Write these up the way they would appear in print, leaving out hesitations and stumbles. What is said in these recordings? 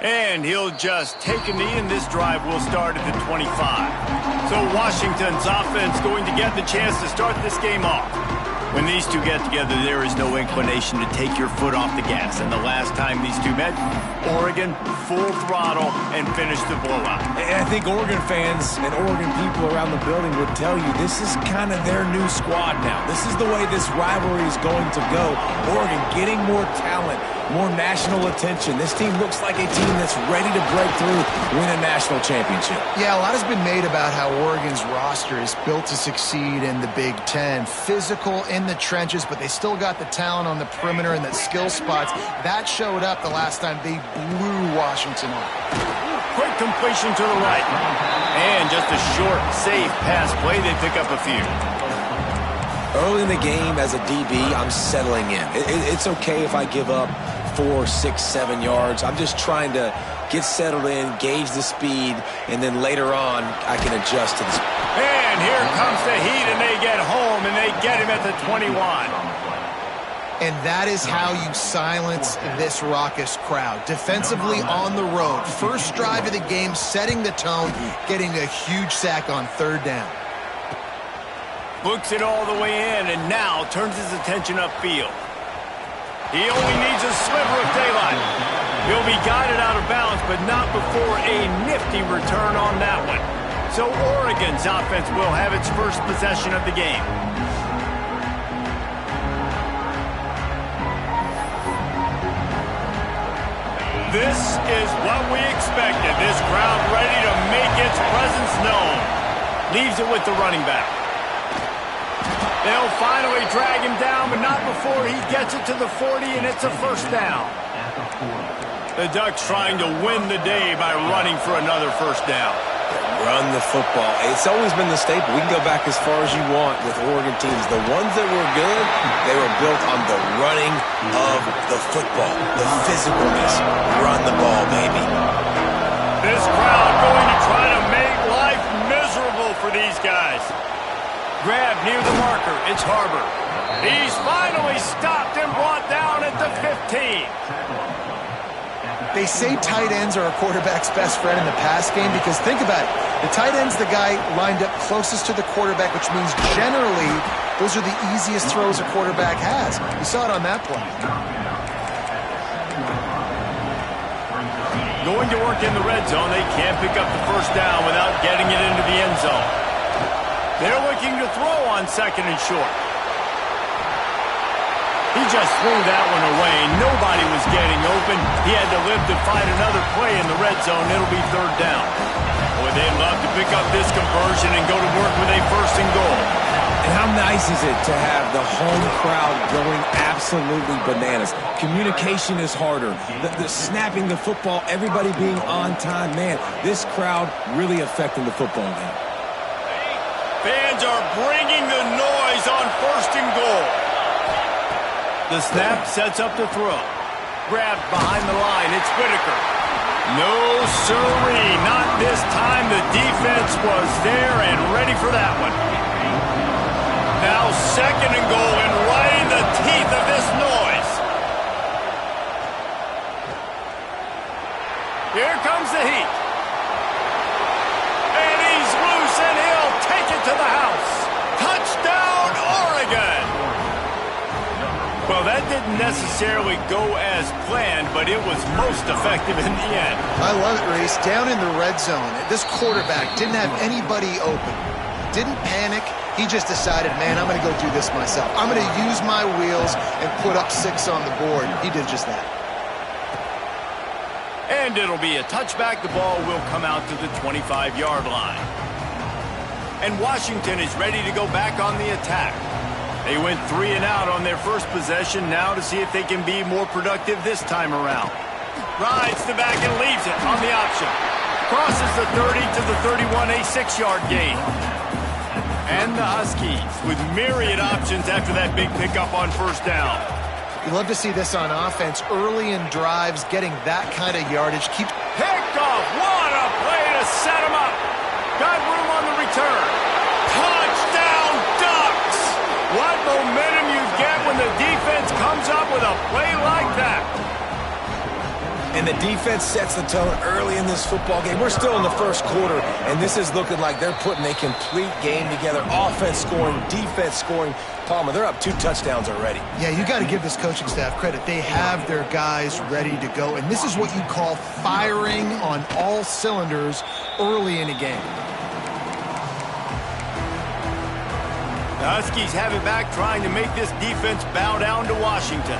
And he'll just take a knee, and this drive will start at the 25. So Washington's offense going to get the chance to start this game off. When these two get together, there is no inclination to take your foot off the gas. And the last time these two met, Oregon full throttle and finished the blowout. And I think Oregon fans and Oregon people around the building would tell you this is kind of their new squad now. This is the way this rivalry is going to go. Oregon getting more talent, more national attention. This team looks like a team that's ready to break through, win a national championship. Yeah, a lot has been made about how Oregon's roster is built to succeed in the Big Ten. Physical in the trenches, but they still got the talent on the perimeter and the skill spots. That showed up the last time they blew Washington off. Quick completion to the right. And just a short, safe pass play. They pick up a few. Early in the game, as a DB, I'm settling in. It's okay if I give up 4, 6, 7 yards. I'm just trying to get settled in, gauge the speed, and then later on, I can adjust to this. And here comes the Heat, and they get home, and they get him at the 21. And that is how you silence this raucous crowd. Defensively on the road. First drive of the game, setting the tone, getting a huge sack on third down. Looks it all the way in, and now turns his attention upfield. He only needs a sliver of daylight. He'll be guided out of bounds, but not before a nifty return on that one. So Oregon's offense will have its first possession of the game. This is what we expected. This crowd ready to make its presence known. Leaves it with the running back. They'll finally drag him down, but not before he gets it to the 40, and it's a first down. The Ducks trying to win the day by running for another first down. Run the football. It's always been the staple. We can go back as far as you want with Oregon teams. The ones that were good, they were built on the running of the football, the physicalness. Run the ball, baby. This crowd going to try to make life miserable for these guys. Grab near the marker. It's Harbor. He's finally stopped and brought down at the 15. They say tight ends are a quarterback's best friend in the pass game because think about it. The tight end's the guy lined up closest to the quarterback, which means generally those are the easiest throws a quarterback has. You saw it on that play. Going to work in the red zone. They can't pick up the first down without getting it into the end zone. They're looking to throw on second and short. He just threw that one away. Nobody was getting open. He had to live to find another play in the red zone. It'll be third down. Boy, they'd love to pick up this conversion and go to work with a first and goal. And how nice is it to have the home crowd going absolutely bananas? Communication is harder. The snapping the football, everybody being on time. Man, this crowd really affecting the football game. Fans are bringing the noise on first and goal. The snap sets up the throw. Grabbed behind the line. It's Whitaker. No siree. Not this time. The defense was there and ready for that one. Now second and goal and right in the teeth of this noise. Here comes the Heat. And he's loose and he'll take it to the house. Touchdown, Oregon. Well, that didn't necessarily go as planned, but it was most effective in the end. I love it, Reese. Down in the red zone, this quarterback didn't have anybody open. Didn't panic. He just decided, man, I'm going to go do this myself. I'm going to use my wheels and put up 6 on the board. He did just that. And it'll be a touchback. The ball will come out to the 25-yard line. And Washington is ready to go back on the attack. They went 3 and out on their first possession. Now to see if they can be more productive this time around. Rides the back and leaves it on the option. Crosses the 30 to the 31, a 6-yard gain. And the Huskies with myriad options after that big pickup on first down. You love to see this on offense. Early in drives, getting that kind of yardage. Picked off. What a play to set him up. Got room on the return. Touchdown, Ducks. What momentum you get when the defense comes up with a play like that. And the defense sets the tone early in this football game. We're still in the first quarter, and this is looking like they're putting a complete game together. Offense scoring, defense scoring. Palmer, they're up 2 touchdowns already. Yeah, you got to give this coaching staff credit. They have their guys ready to go, and this is what you call firing on all cylinders early in a game. The Huskies have it back, trying to make this defense bow down to Washington.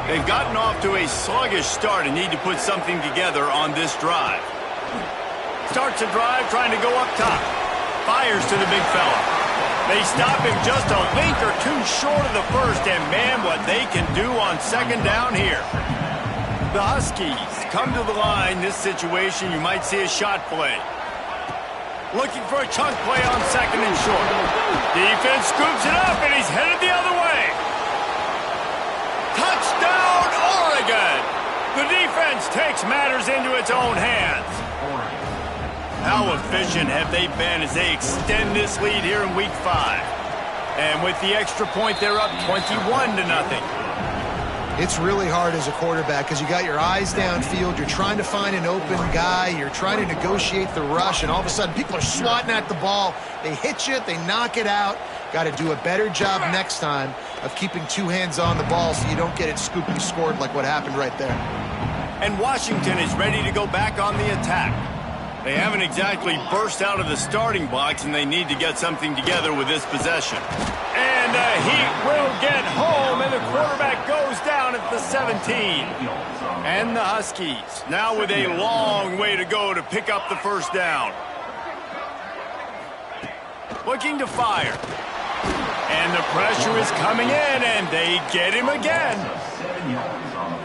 They've gotten off to a sluggish start and need to put something together on this drive. Starts a drive trying to go up top. Fires to the big fella. They stop him just a link or two short of the first, and man, what they can do on second down here. The Huskies come to the line. This situation, you might see a shot play. Looking for a chunk play on second and short. Defense scoops it up, and he's headed the other way. Touchdown, Oregon! The defense takes matters into its own hands. How efficient have they been as they extend this lead here in Week 5? And with the extra point, they're up 21-0. It's really hard as a quarterback because you got your eyes downfield. You're trying to find an open guy. You're trying to negotiate the rush, and all of a sudden people are swatting at the ball. They hit you. They knock it out. Got to do a better job next time of keeping 2 hands on the ball so you don't get it scooped and scored like what happened right there. And Washington is ready to go back on the attack. They haven't exactly burst out of the starting blocks, and they need to get something together with this possession. And he will get home, and the quarterback goes down at the 17. And the Huskies now with a long way to go to pick up the first down. Looking to fire. And the pressure is coming in, and they get him again.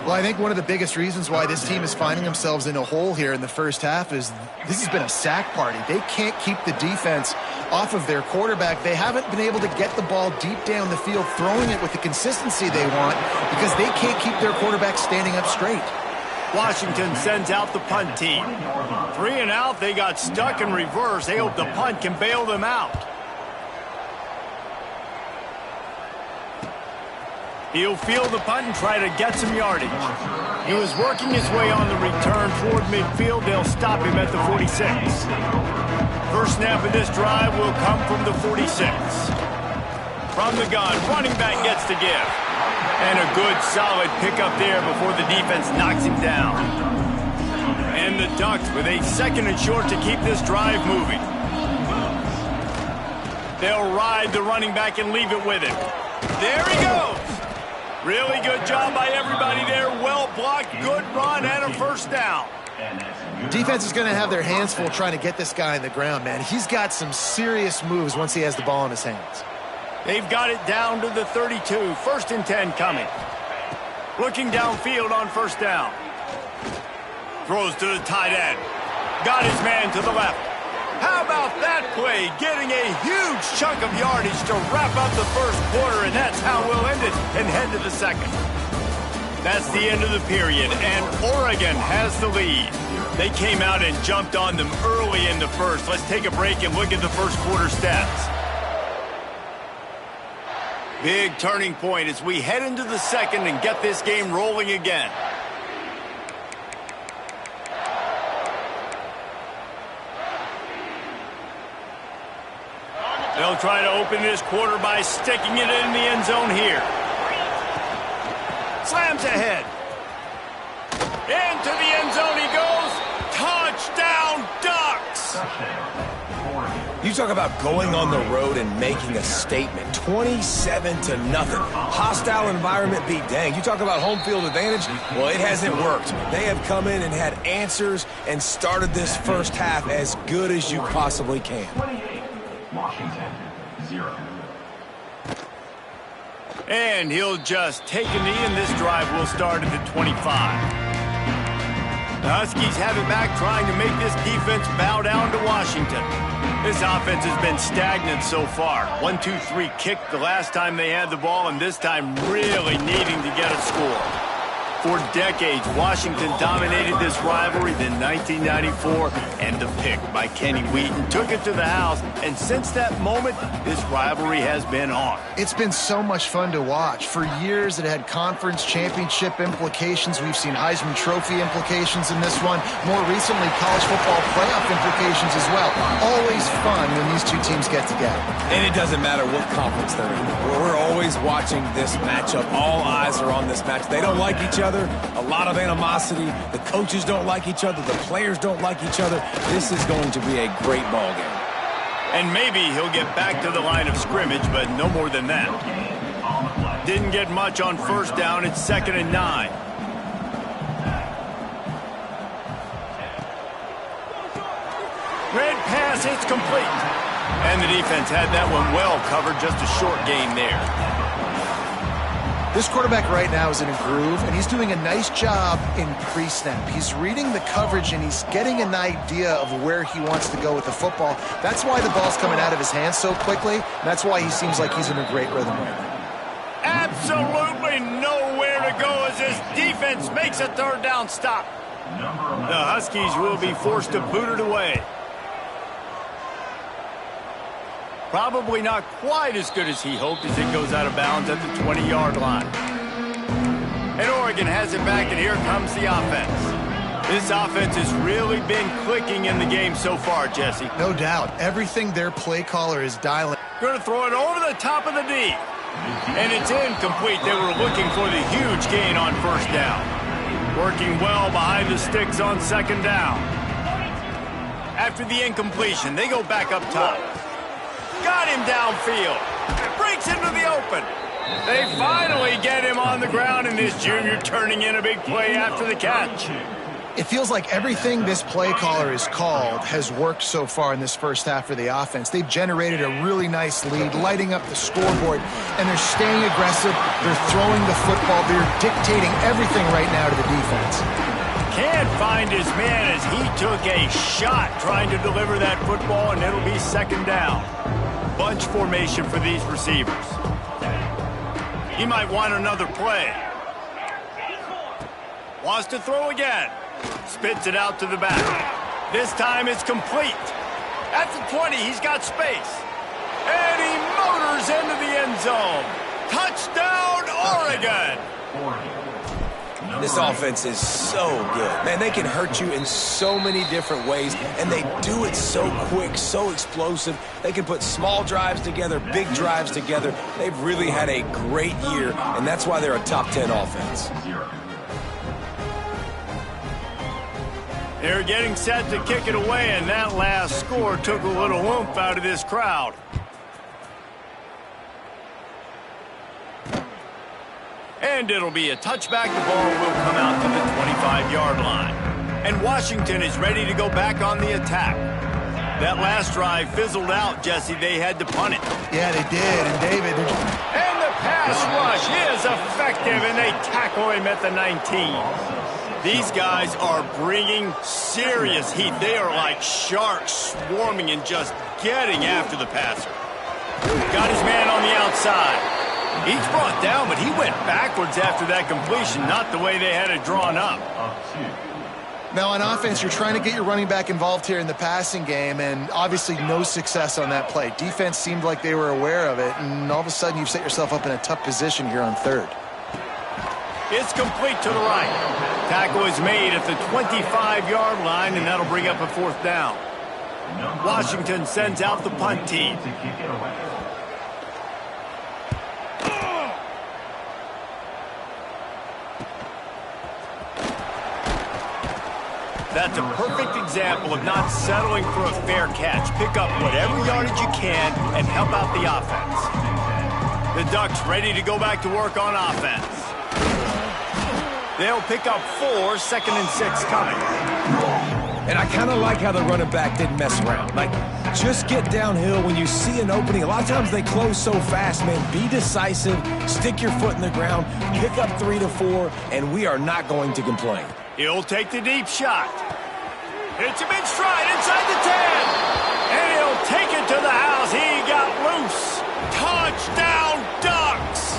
Well, I think one of the biggest reasons why this team is finding themselves in a hole here in the first half is this has been a sack party. They can't keep the defense off of their quarterback. They haven't been able to get the ball deep down the field, throwing it with the consistency they want because they can't keep their quarterback standing up straight. Washington sends out the punt team. 3 and out, they got stuck in reverse. They hope the punt can bail them out. He'll field the punt and try to get some yardage. He was working his way on the return toward midfield. They'll stop him at the 46. First snap of this drive will come from the 46. From the gun, running back gets to give. And a good, solid pickup there before the defense knocks him down. And the Ducks with a second and short to keep this drive moving. They'll ride the running back and leave it with him. There he goes. Really good job by everybody there. Well blocked, good run, and a first down. Defense is going to have their hands full trying to get this guy on the ground, man. He's got some serious moves once he has the ball in his hands. They've got it down to the 32. First and 10 coming. Looking downfield on first down. Throws to the tight end. Got his man to the left. How about that play? Getting a huge chunk of yardage to wrap up the first quarter, and that's how we'll end it and head to the second. That's the end of the period, and Oregon has the lead. They came out and jumped on them early in the first. Let's take a break and look at the first quarter stats. Big turning point as we head into the second and get this game rolling again. They'll try to open this quarter by sticking it in the end zone here. Slams ahead. Into the end zone he goes. Touchdown, Ducks! You talk about going on the road and making a statement. 27-0. Hostile environment be dang. You talk about home field advantage. Well, it hasn't worked. They have come in and had answers and started this first half as good as you possibly can. Washington, 0. And he'll just take a knee, and this drive will start at the 25. The Huskies have it back, trying to make this defense bow down to Washington. This offense has been stagnant so far. 1-2-3 kick the last time they had the ball, and this time really needing to get a score. For decades, Washington dominated this rivalry. Then 1994, and the pick by Kenny Wheaton took it to the house. And since that moment, this rivalry has been on. It's been so much fun to watch. For years, it had conference championship implications. We've seen Heisman Trophy implications in this one. More recently, college football playoff implications as well. Always fun when these two teams get together. And it doesn't matter what conference they're in. We're always watching this matchup. All eyes are on this match. They don't like each other. A lot of animosity. The coaches don't like each other. The players don't like each other. This is going to be a great ball game. And maybe he'll get back to the line of scrimmage, but no more than that. Didn't get much on first down. It's 2nd and 9. Red pass, it's complete. And the defense had that one well covered. Just a short gain there. This quarterback right now is in a groove, and he's doing a nice job in pre-snap. He's reading the coverage, and he's getting an idea of where he wants to go with the football. That's why the ball's coming out of his hands so quickly. That's why he seems like he's in a great rhythm right now. Absolutely nowhere to go as this defense makes a third down stop. The Huskies will be forced to boot it away. Probably not quite as good as he hoped as it goes out of bounds at the 20-yard line. And Oregon has it back, and here comes the offense. This offense has really been clicking in the game so far, Jesse. No doubt. Everything their play caller is dialing. Going to throw it over the top of the D. And it's incomplete. They were looking for the huge gain on first down. Working well behind the sticks on 2nd down. After the incompletion, they go back up top. Got him downfield. Breaks into the open. They finally get him on the ground, and this junior turning in a big play after the catch. It feels like everything this play caller has called has worked so far in this first half for the offense. They've generated a really nice lead, lighting up the scoreboard, and they're staying aggressive. They're throwing the football. They're dictating everything right now to the defense. Can't find his man as he took a shot trying to deliver that football, and it'll be 2nd down. Bunch formation for these receivers. He might want another play. Wants to throw again. Spits it out to the back. This time it's complete. At the 20, he's got space. And he motors into the end zone. Touchdown, Oregon! This offense is so good. Man, they can hurt you in so many different ways, and they do it so quick, so explosive. They can put small drives together, big drives together. They've really had a great year, and that's why they're a top 10 offense. They're getting set to kick it away, and that last score took a little oomph out of this crowd. And it'll be a touchback. The ball will come out to the 25-yard line. And Washington is ready to go back on the attack. That last drive fizzled out, Jesse. They had to punt it. Yeah, they did. And David... And the pass rush is effective, and they tackle him at the 19. These guys are bringing serious heat. They are like sharks swarming and just getting after the passer. Got his man on the outside. He's brought down, but he went backwards after that completion, not the way they had it drawn up. Now, on offense, you're trying to get your running back involved here in the passing game, and obviously no success on that play. Defense seemed like they were aware of it, and all of a sudden you've set yourself up in a tough position here on 3rd. It's complete to the right. Tackle is made at the 25-yard line, and that'll bring up a 4th down. Washington sends out the punt team. That's a perfect example of not settling for a fair catch. Pick up whatever yardage you can and help out the offense. The Ducks ready to go back to work on offense. They'll pick up 4, 2nd and 6 coming. And I kind of like how the running back didn't mess around. Like, just get downhill when you see an opening. A lot of times they close so fast, man. Be decisive, stick your foot in the ground, pick up 3 to 4, and we are not going to complain. He'll take the deep shot. It's a big stride inside the 10. And he'll take it to the house. He got loose. Touchdown, Ducks!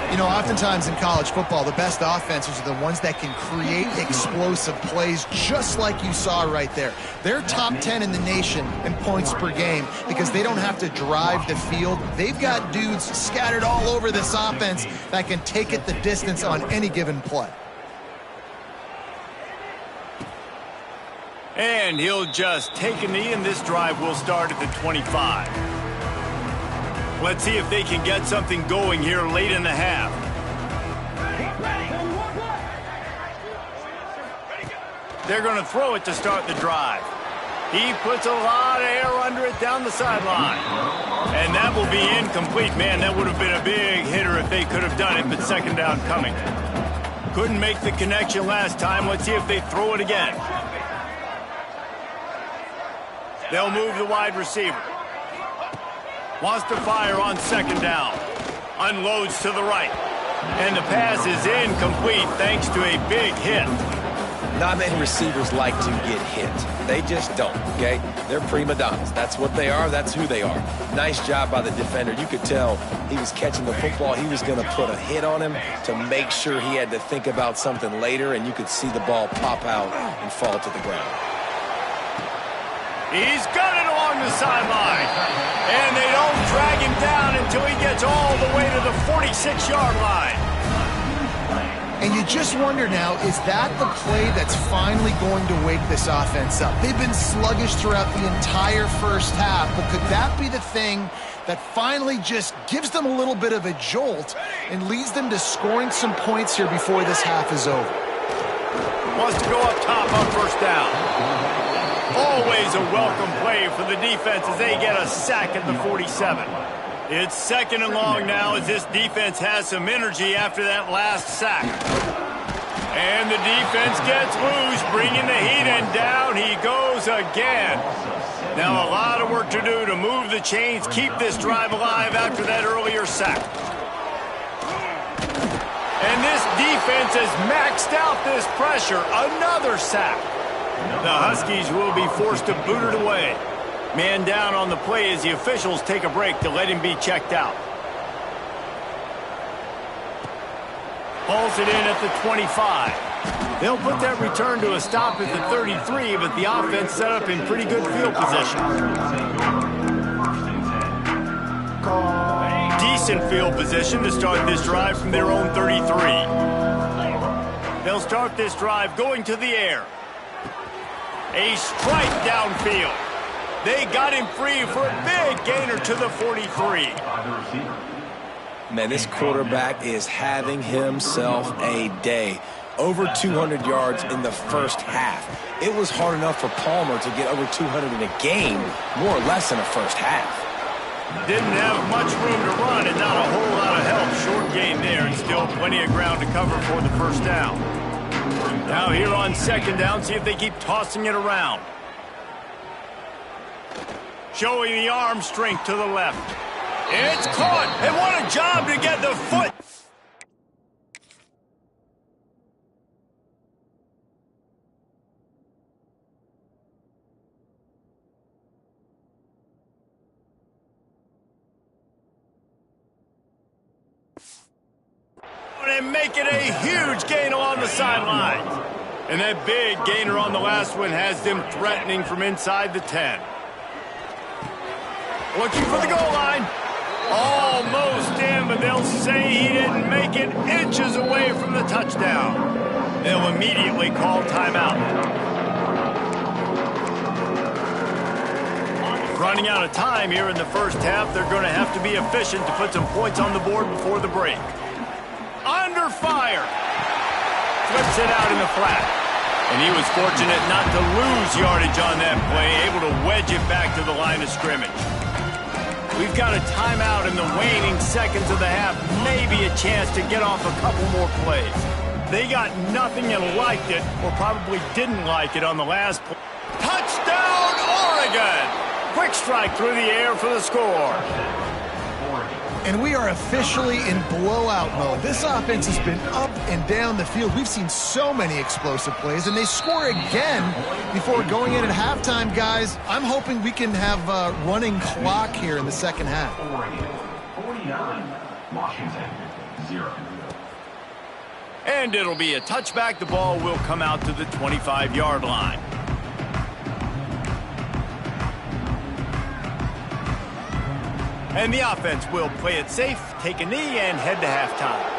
You You know, oftentimes in college football, the best offenses are the ones that can create explosive plays, just like you saw right there. They're top 10 in the nation in points per game because they don't have to drive the field. They've got dudes scattered all over this offense that can take it the distance on any given play. And he'll just take a knee, and this drive will start at the 25. Let's see if they can get something going here late in the half. They're going to throw it to start the drive. He puts a lot of air under it down the sideline. And that will be incomplete. Man, that would have been a big hitter if they could have done it, but second down coming. Couldn't make the connection last time. Let's see if they throw it again. They'll move the wide receiver. Wants to fire on second down. Unloads to the right. And the pass is incomplete thanks to a big hit. Not many receivers like to get hit. They just don't, okay? They're prima donnas. That's what they are. That's who they are. Nice job by the defender. You could tell he was catching the football. He was going to put a hit on him to make sure he had to think about something later, and you could see the ball pop out and fall to the ground. He's got it along the sideline. And they don't drag him down until he gets all the way to the 46-yard line. And you just wonder now, is that the play that's finally going to wake this offense up? They've been sluggish throughout the entire first half, but could that be the thing that finally just gives them a little bit of a jolt and leads them to scoring some points here before this half is over? Wants to go up top on first down. Always a welcome play for the defense as they get a sack at the 47. It's second and long now as this defense has some energy after that last sack. And the defense gets loose, bringing the heat, and down he goes again. Now a lot of work to do to move the chains, keep this drive alive after that earlier sack. And this defense has maxed out this pressure. Another sack. The Huskies will be forced to boot it away. Man down on the play as the officials take a break to let him be checked out. Hauls it in at the 25. They'll put that return to a stop at the 33, but the offense set up in pretty good field position. Decent field position to start this drive from their own 33. They'll start this drive going to the air. A strike downfield. They got him free for a big gainer to the 43. Man, this quarterback is having himself a day. Over 200 yards in the first half. It was hard enough for Palmer to get over 200 in a game, more or less in the first half. Didn't have much room to run and not a whole lot of help. Short gain there and still plenty of ground to cover for the first down. Now here on second down, see if they keep tossing it around. Showing the arm strength to the left. It's caught, and what a job to get the foot. And make it a huge gain along the sidelines. And that big gainer on the last one has them threatening from inside the 10. Looking for the goal line. Almost in, but they'll say he didn't make it, inches away from the touchdown. They'll immediately call timeout. Running out of time here in the first half, they're going to have to be efficient to put some points on the board before the break. Under fire. Flips it out in the flat. And he was fortunate not to lose yardage on that play, able to wedge it back to the line of scrimmage. We've got a timeout in the waning seconds of the half, maybe a chance to get off a couple more plays. They got nothing and liked it, or probably didn't like it on the last play. Touchdown, Oregon! Quick strike through the air for the score. And we are officially in blowout mode. This offense has been up and down the field. We've seen so many explosive plays, and they score again before going in at halftime, guys. I'm hoping we can have a running clock here in the second half. Oregon 49, Washington 0. And it'll be a touchback. The ball will come out to the 25-yard line. And the offense will play it safe, take a knee, and head to halftime.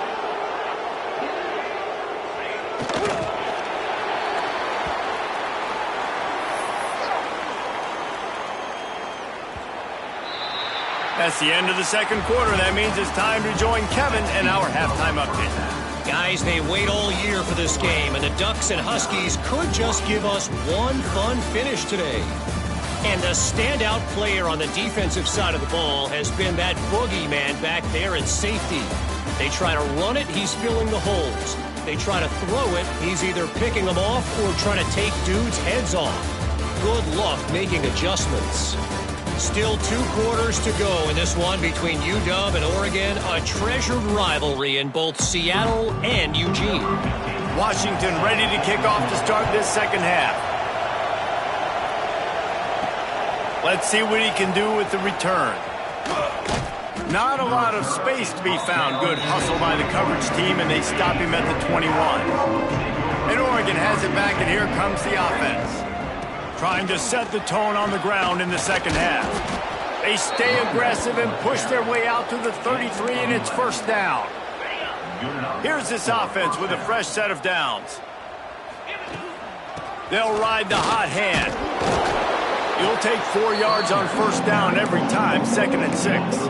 That's the end of the second quarter. That means it's time to join Kevin and our halftime update. Guys, they wait all year for this game, and the Ducks and Huskies could just give us one fun finish today. And the standout player on the defensive side of the ball has been that boogeyman back there at safety. They try to run it, he's filling the holes. They try to throw it, he's either picking them off or trying to take dudes' heads off. Good luck making adjustments. Still 2 quarters to go in this one between UW and Oregon, a treasured rivalry in both Seattle and Eugene. Washington ready to kick off to start this second half. Let's see what he can do with the return. Not a lot of space to be found. Good hustle by the coverage team, and they stop him at the 21. And Oregon has it back, and here comes the offense. Trying to set the tone on the ground in the second half. They stay aggressive and push their way out to the 33, and it's first down. Here's this offense with a fresh set of downs. They'll ride the hot hand. You'll take 4 yards on first down every time, 2nd and 6.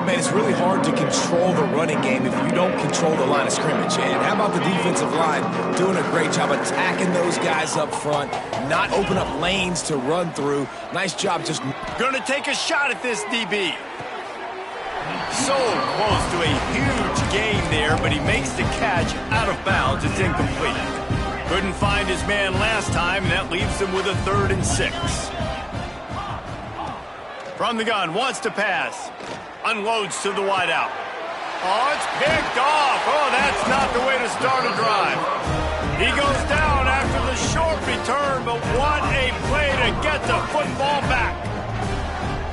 Man, it's really hard to control the running game if you don't control the line of scrimmage. And how about the defensive line doing a great job attacking those guys up front, not open up lanes to run through. Nice job just... Gonna take a shot at this DB. So close to a huge gain there, but he makes the catch out of bounds. It's incomplete. Couldn't find his man last time, and that leaves him with a 3rd and 6. From the gun, wants to pass. Unloads to the wideout. Oh, it's picked off. Oh, that's not the way to start a drive. He goes down after the short return, but what a play to get the football back.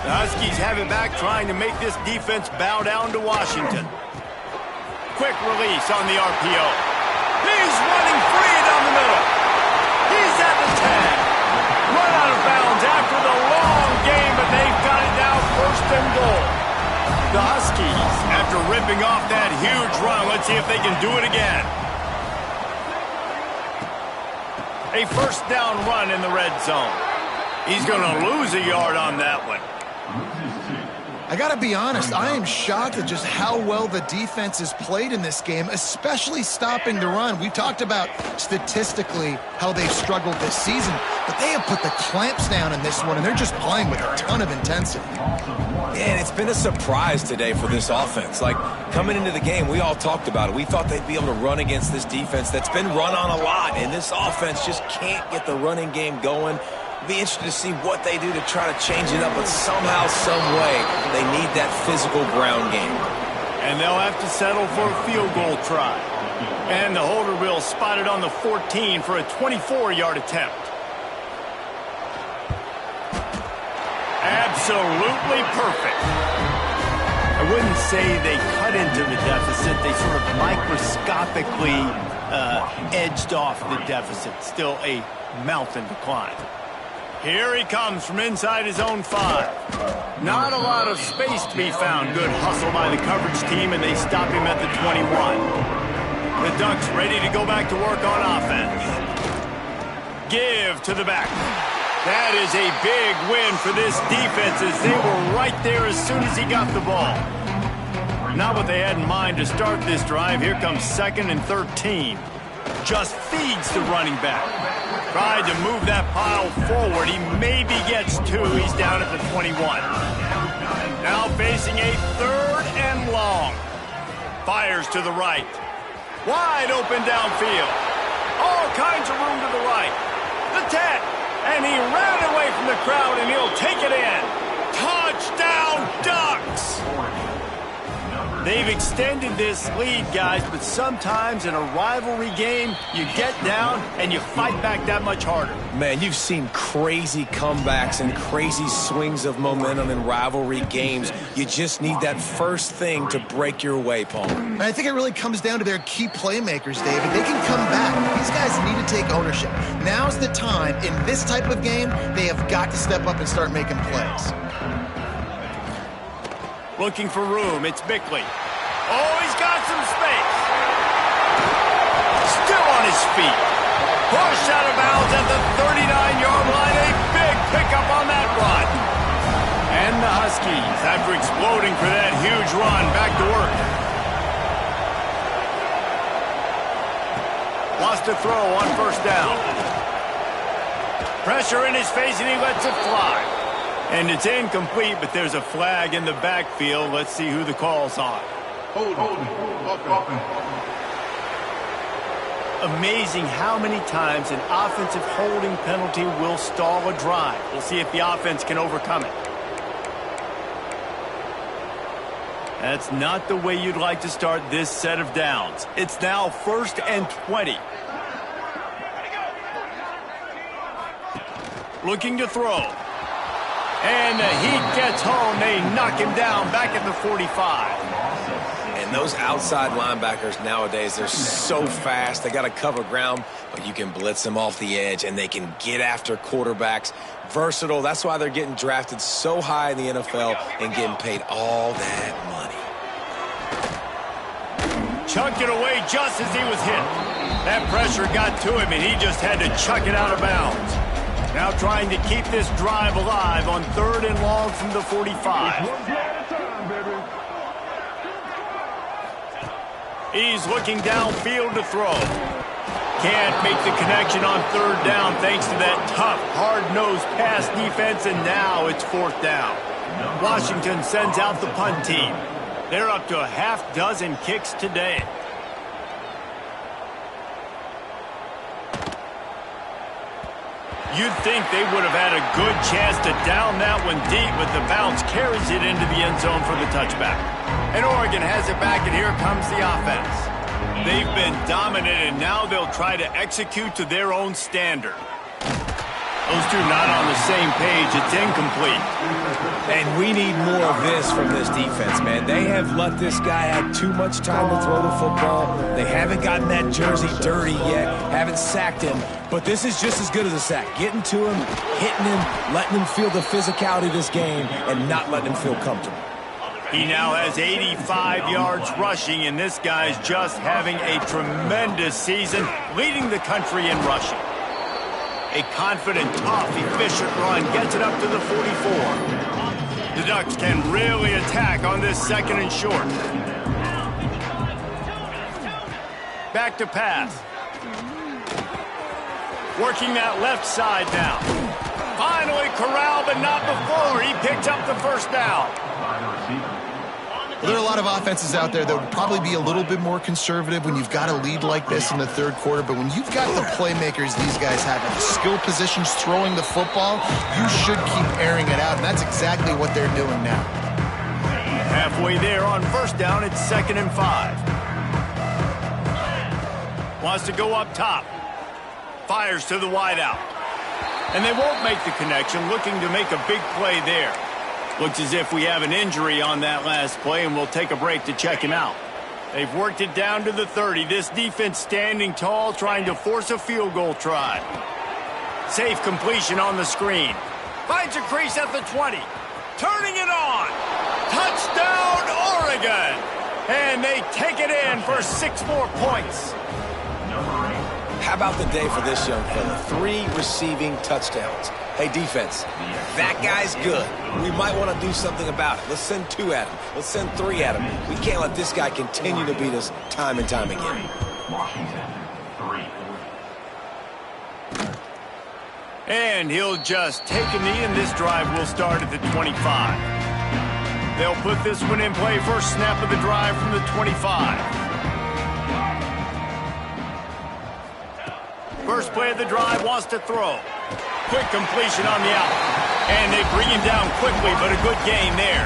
The Huskies have it back, trying to make this defense bow down to Washington. Quick release on the RPO. He's running free down the middle. He's at the 10. Run out of bounds after the long game, but they've got it now 1st and goal. The Huskies, after ripping off that huge run, let's see if they can do it again. A first down run in the red zone. He's going to lose a yard on that one. I got to be honest, I am shocked at just how well the defense has played in this game, especially stopping the run. We talked about statistically how they've struggled this season, but they have put the clamps down in this one, and they're just playing with a ton of intensity. And it's been a surprise today for this offense. Like, coming into the game, we all talked about it. We thought they'd be able to run against this defense that's been run on a lot, and this offense just can't get the running game going. Be interested to see what they do to try to change it up, but somehow, some way, they need that physical ground game. And they'll have to settle for a field goal try. And the holder will spot it on the 14 for a 24-yard attempt. Absolutely perfect. I wouldn't say they cut into the deficit. They sort of microscopically edged off the deficit. Still a mountain to climb. Here he comes from inside his own 5. Not a lot of space to be found. Good hustle by the coverage team, and they stop him at the 21. The Ducks ready to go back to work on offense. Give to the back. That is a big win for this defense, as they were right there as soon as he got the ball. Not what they had in mind to start this drive. Here comes 2nd and 13. Just feeds the running back. Tried to move that pile forward. He maybe gets 2. He's down at the 21. Now facing a 3rd and long. Fires to the right. Wide open downfield. All kinds of room to the right. The 10. And he ran away from the crowd, and he'll take it in. Touchdown, Ducks! They've extended this lead, guys, but sometimes in a rivalry game, you get down and you fight back that much harder. Man, you've seen crazy comebacks and crazy swings of momentum in rivalry games. You just need that first thing to break your way, Paul. And I think it really comes down to their key playmakers, David. They can come back. These guys need to take ownership. Now's the time. In this type of game, they have got to step up and start making plays. Looking for room, it's Bickley. Oh, he's got some space. Still on his feet. Pushed out of bounds at the 39-yard line. A big pickup on that run. And the Huskies, after exploding for that huge run, back to work. Wants to throw on first down. Pressure in his face, and he lets it fly. And it's incomplete, but there's a flag in the backfield. Let's see who the call's on. Amazing how many times an offensive holding penalty will stall a drive. We'll see if the offense can overcome it. That's not the way you'd like to start this set of downs. It's now 1st and 20. Looking to throw. And the heat gets home. They knock him down back at the 45. And those outside linebackers nowadays, they're so fast. They got to cover ground, but you can blitz them off the edge, and they can get after quarterbacks. Versatile. That's why they're getting drafted so high in the NFL and getting paid all that money. Chunked it away just as he was hit. That pressure got to him, and he just had to chuck it out of bounds. Now trying to keep this drive alive on 3rd and long from the 45. He's looking downfield to throw. Can't make the connection on 3rd down thanks to that tough, hard-nosed pass defense, and now it's 4th down. Washington sends out the punt team. They're up to a half-dozen kicks today. You'd think they would have had a good chance to down that one deep, but the bounce carries it into the end zone for the touchback. And Oregon has it back, and here comes the offense. They've been dominant, and now they'll try to execute to their own standard. Those two not on the same page. It's incomplete. And we need more of this from this defense, man. They have let this guy have too much time to throw the football. They haven't gotten that jersey dirty yet, haven't sacked him. But this is just as good as a sack. Getting to him, hitting him, letting him feel the physicality of this game, and not letting him feel comfortable. He now has 85 yards rushing, and this guy's just having a tremendous season, leading the country in rushing. A confident, tough, efficient run gets it up to the 44. The Ducks can really attack on this 2nd and short. Back to pass. Working that left side now. Finally corralled, but not before. He picked up the 1st down. Well, there are a lot of offenses out there that would probably be a little bit more conservative when you've got a lead like this in the 3rd quarter, but when you've got the playmakers these guys have in the skill positions throwing the football, you should keep airing it out, and that's exactly what they're doing now. Halfway there on 1st down, it's 2nd and 5. Wants to go up top. Fires to the wideout. And they won't make the connection, looking to make a big play there. Looks as if we have an injury on that last play, and we'll take a break to check him out. They've worked it down to the 30. This defense standing tall, trying to force a field goal try. Safe completion on the screen. Finds a crease at the 20. Turning it on. Touchdown, Oregon! And they take it in for 6 more points. How about the day for this young fella? 3 receiving touchdowns. Hey, defense, that guy's good. We might want to do something about it. Let's send 2 at him. Let's send 3 at him. We can't let this guy continue to beat us time and time again. Washington, 3. And he'll just take a knee, and this drive will start at the 25. They'll put this one in play. First snap of the drive from the 25. First play of the drive, wants to throw. Quick completion on the out. And they bring him down quickly, but a good gain there.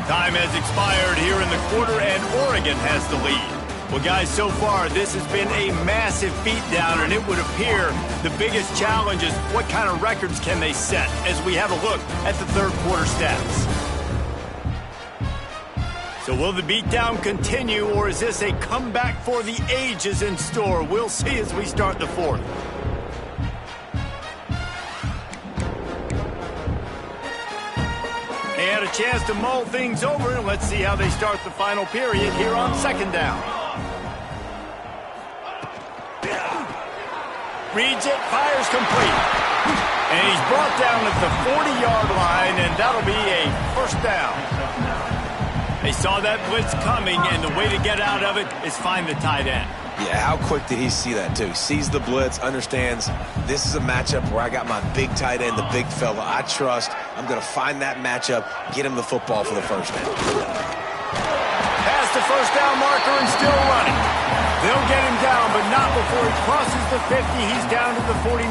Time has expired here in the quarter, and Oregon has the lead. Well, guys, so far, this has been a massive beatdown, and it would appear the biggest challenge is what kind of records can they set as we have a look at the third quarter stats. So will the beatdown continue, or is this a comeback for the ages in store? We'll see as we start the fourth. They had a chance to mull things over, and let's see how they start the final period here on second down. Reads it, fires complete. And he's brought down at the 40-yard line, and that'll be a first down. They saw that blitz coming, and the way to get out of it is find the tight end. Yeah, how quick did he see that, too? He sees the blitz, understands this is a matchup where I got my big tight end, the big fella I trust. I'm going to find that matchup, get him the football for the first down. Past the first down marker and still running. They'll get him down, but not before he crosses the 50. He's down to the 49.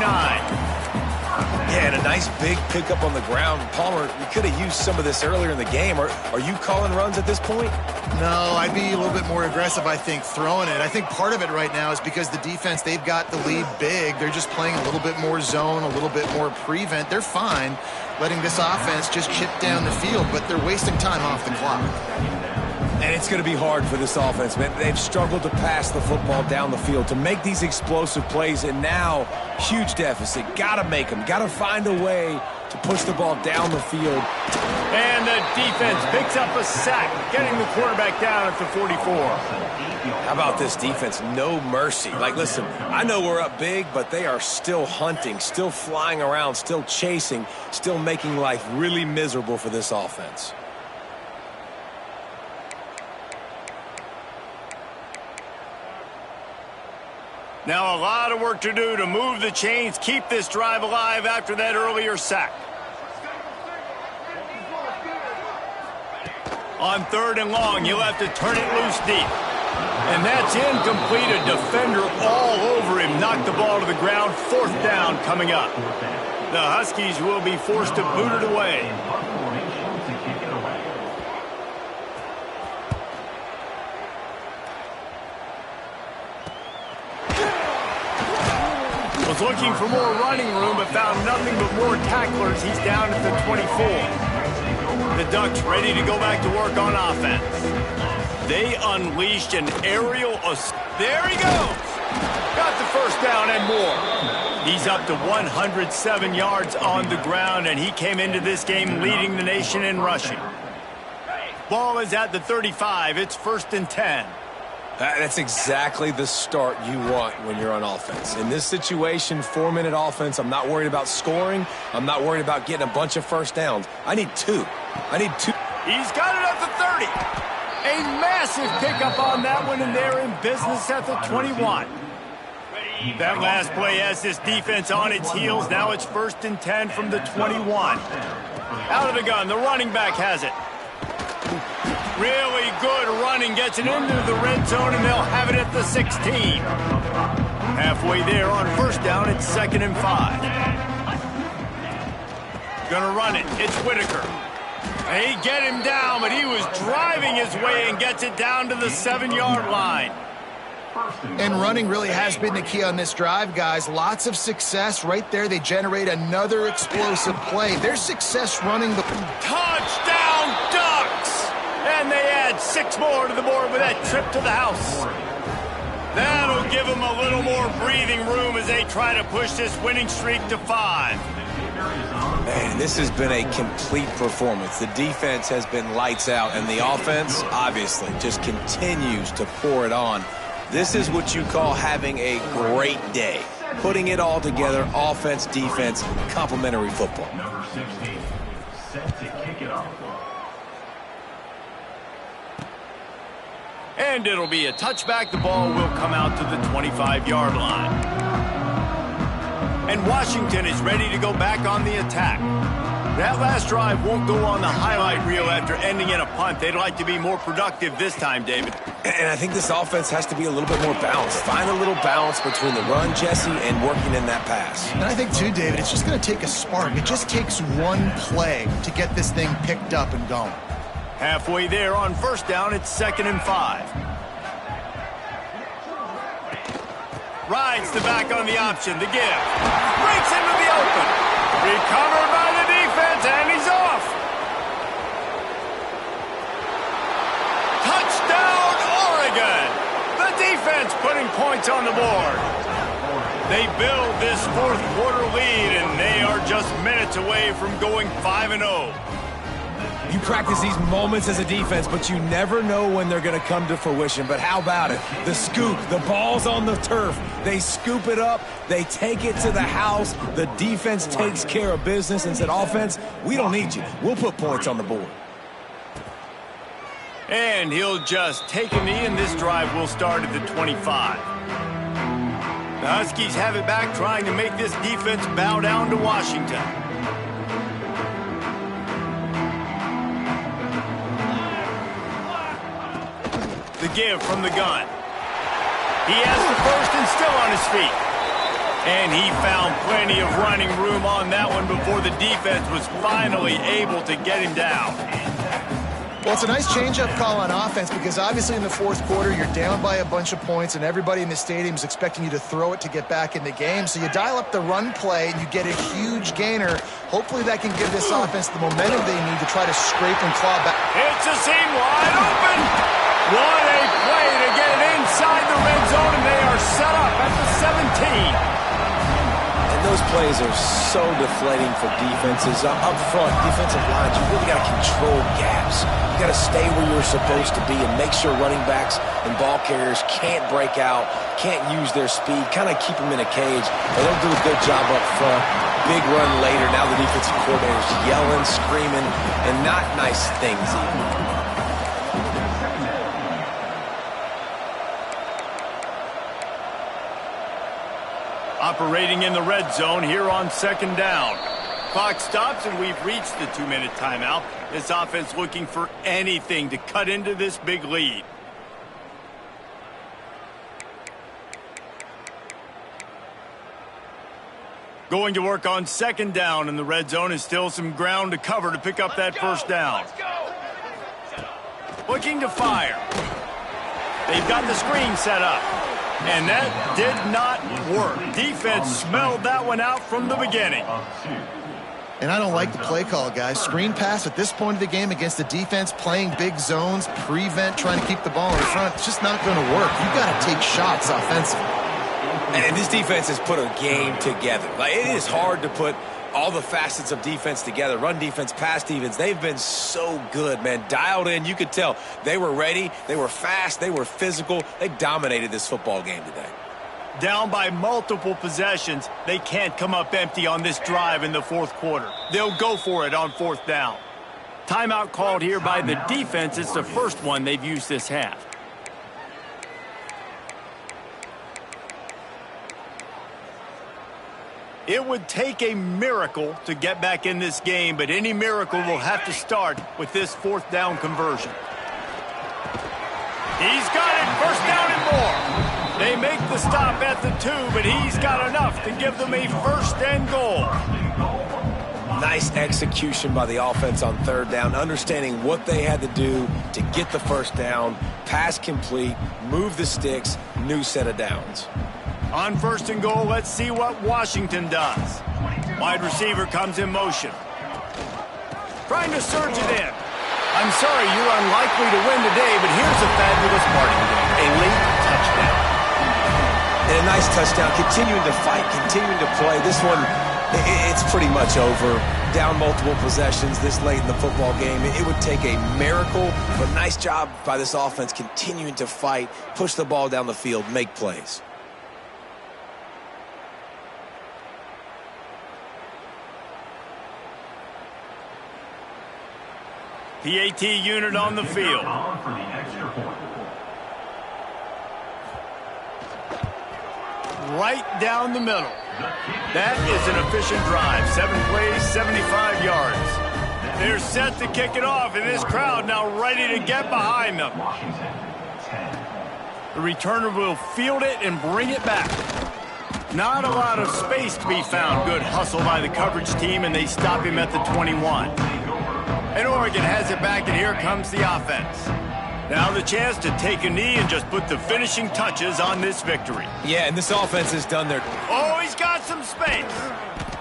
Yeah, and a nice big pickup on the ground. Palmer, you could have used some of this earlier in the game. Are you calling runs at this point? No, I'd be a little bit more aggressive, I think, throwing it. I think part of it right now is because the defense, they've got the lead big. They're just playing a little bit more zone, a little bit more prevent. They're fine letting this offense just chip down the field, but they're wasting time off the clock. And it's going to be hard for this offense, man. They've struggled to pass the football down the field, to make these explosive plays, and now, huge deficit. Got to make them. Got to find a way to push the ball down the field. And the defense picks up a sack, getting the quarterback down at the 44. How about this defense? No mercy. Like, listen, I know we're up big, but they are still hunting, still flying around, still chasing, still making life really miserable for this offense. Now a lot of work to do to move the chains, keep this drive alive after that earlier sack. On third and long, he'll have to turn it loose deep. And that's incomplete. A defender all over him. Knocked the ball to the ground. Fourth down coming up. The Huskies will be forced to boot it away. Was looking for more running room, but found nothing but more tacklers. He's down at the 24. The Ducks ready to go back to work on offense. They unleashed an aerial assault. There he goes. Got the first down and more. He's up to 107 yards on the ground, and he came into this game leading the nation in rushing. Ball is at the 35. It's 1st and 10. That's exactly the start you want when you're on offense. In this situation, 4-minute offense, I'm not worried about scoring. I'm not worried about getting a bunch of first downs. I need two. He's got it at the 30. A massive pickup on that one, and they're in business at the 21. That last play has this defense on its heels. Now it's 1st and 10 from the 21. Out of the gun, the running back has it. Really good running, gets it into the red zone, and they'll have it at the 16. Halfway there on first down, it's 2nd and 5. Gonna run it, it's Whitaker. They get him down, but he was driving his way and gets it down to the 7-yard line. And running really has been the key on this drive, guys. Lots of success right there. They generate another explosive play. Their success running the... Touchdown, Ducks! And they add 6 more to the board with that trip to the house. That'll give them a little more breathing room as they try to push this winning streak to 5. Man, this has been a complete performance. The defense has been lights out, and the offense, obviously, just continues to pour it on. This is what you call having a great day. Putting it all together, offense, defense, complementary football. Number 16, set to kick it off. And it'll be a touchback. The ball will come out to the 25-yard line. And Washington is ready to go back on the attack. That last drive won't go on the highlight reel after ending in a punt. They'd like to be more productive this time, David. And I think this offense has to be a little bit more balanced. Find a little balance between the run, Jesse, and working in that pass. And I think, too, David, it's just going to take a spark. It just takes one play to get this thing picked up and going. Halfway there on first down, it's 2nd and 5. Rides the back on the option, the give. Breaks into the open. Recovered by the defense, and he's off. Touchdown, Oregon. The defense putting points on the board. They build this fourth quarter lead, and they are just minutes away from going 5-0. You practice these moments as a defense, but you never know when they're going to come to fruition. But how about it? The scoop, the ball's on the turf. They scoop it up. They take it to the house. The defense takes care of business and said, offense, we don't need you. We'll put points on the board. And he'll just take a knee, and this drive will start at the 25. The Huskies have it back, trying to make this defense bow down to Washington. The give from the gun. He has the first and still on his feet. And he found plenty of running room on that one before the defense was finally able to get him down. Well, it's a nice change-up call on offense because obviously in the fourth quarter, you're down by a bunch of points and everybody in the stadium is expecting you to throw it to get back in the game. So you dial up the run play and you get a huge gainer. Hopefully that can give this offense the momentum they need to try to scrape and claw back. It's a seam wide open. What a play to get it inside the red zone, and they are set up at the 17. Those plays are so deflating for defenses. Up front, defensive lines, you really got to control gaps. You got to stay where you're supposed to be and make sure running backs and ball carriers can't break out, can't use their speed, kind of keep them in a cage. But they'll do a good job up front. Big run later. Now the defensive coordinator's yelling, screaming, and not nice things even. Operating in the red zone here on 2nd down. Clock stops and we've reached the 2-minute timeout. This offense looking for anything to cut into this big lead. Going to work on 2nd down in the red zone, and still some ground to cover to pick up that first down. Looking to fire. They've got the screen set up. And that did not work. Defense smelled that one out from the beginning. And I don't like the play call, guys. Screen pass at this point of the game against the defense, playing big zones, prevent, trying to keep the ball in front. It's just not going to work. You got to take shots offensively. And this defense has put a game together. Like, it is hard to put all the facets of defense together. Run defense, pass defense. They've been so good, man. Dialed in. You could tell they were ready. They were fast. They were physical. They dominated this football game today. Down by multiple possessions, they can't come up empty on this drive in the fourth quarter. They'll go for it on 4th down. Timeout called here by the defense. It's the first one they've used this half. It would take a miracle to get back in this game, but any miracle will have to start with this 4th down conversion. He's got it, 1st down and more. They make the stop at the 2, but he's got enough to give them a 1st and goal. Nice execution by the offense on 3rd down, understanding what they had to do to get the 1st down, pass complete, move the sticks, new set of downs. On 1st and goal, let's see what Washington does. Wide receiver comes in motion. Trying to surge it in. I'm sorry, you're unlikely to win today, but here's a fabulous parting game. A late touchdown. And a nice touchdown, continuing to fight, continuing to play. This one, it's pretty much over. Down multiple possessions this late in the football game. It would take a miracle, but nice job by this offense continuing to fight, push the ball down the field, make plays. PAT unit on the field. Right down the middle. That is an efficient drive. 7 plays, 75 yards. They're set to kick it off, and this crowd now ready to get behind them. The returner will field it and bring it back. Not a lot of space to be found. Good hustle by the coverage team, and they stop him at the 21. And Oregon has it back, and here comes the offense. Now the chance to take a knee and just put the finishing touches on this victory. Yeah, and this offense has done their... Oh, he's got some space.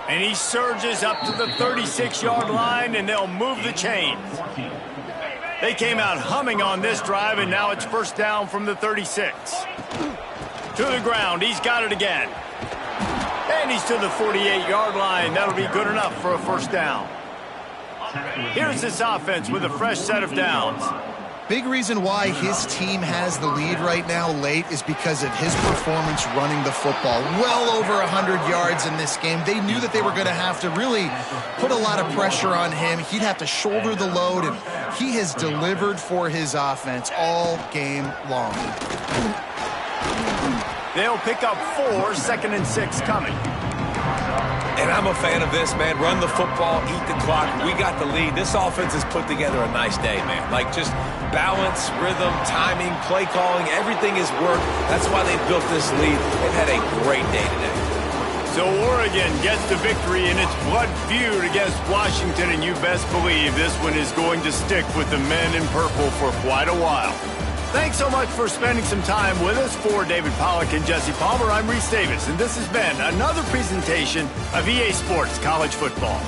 And he surges up to the 36-yard line, and they'll move the chains. They came out humming on this drive, and now it's first down from the 36. To the ground. He's got it again. And he's to the 48-yard line. That'll be good enough for a first down. Here's this offense with a fresh set of downs. Big reason why his team has the lead right now late is because of his performance running the football. Well over 100 yards in this game. They knew that they were going to have to really put a lot of pressure on him. He'd have to shoulder the load, and he has delivered for his offense all game long. They'll pick up 4, 2nd and 6 coming. And I'm a fan of this, man. Run the football, eat the clock. We got the lead. This offense has put together a nice day, man. Like, just balance, rhythm, timing, play calling, everything has worked. That's why they built this lead. They've had a great day today. So Oregon gets the victory in its blood feud against Washington, and you best believe this one is going to stick with the men in purple for quite a while. Thanks so much for spending some time with us. For David Pollack and Jesse Palmer, I'm Reese Davis, and this has been another presentation of EA Sports College Football.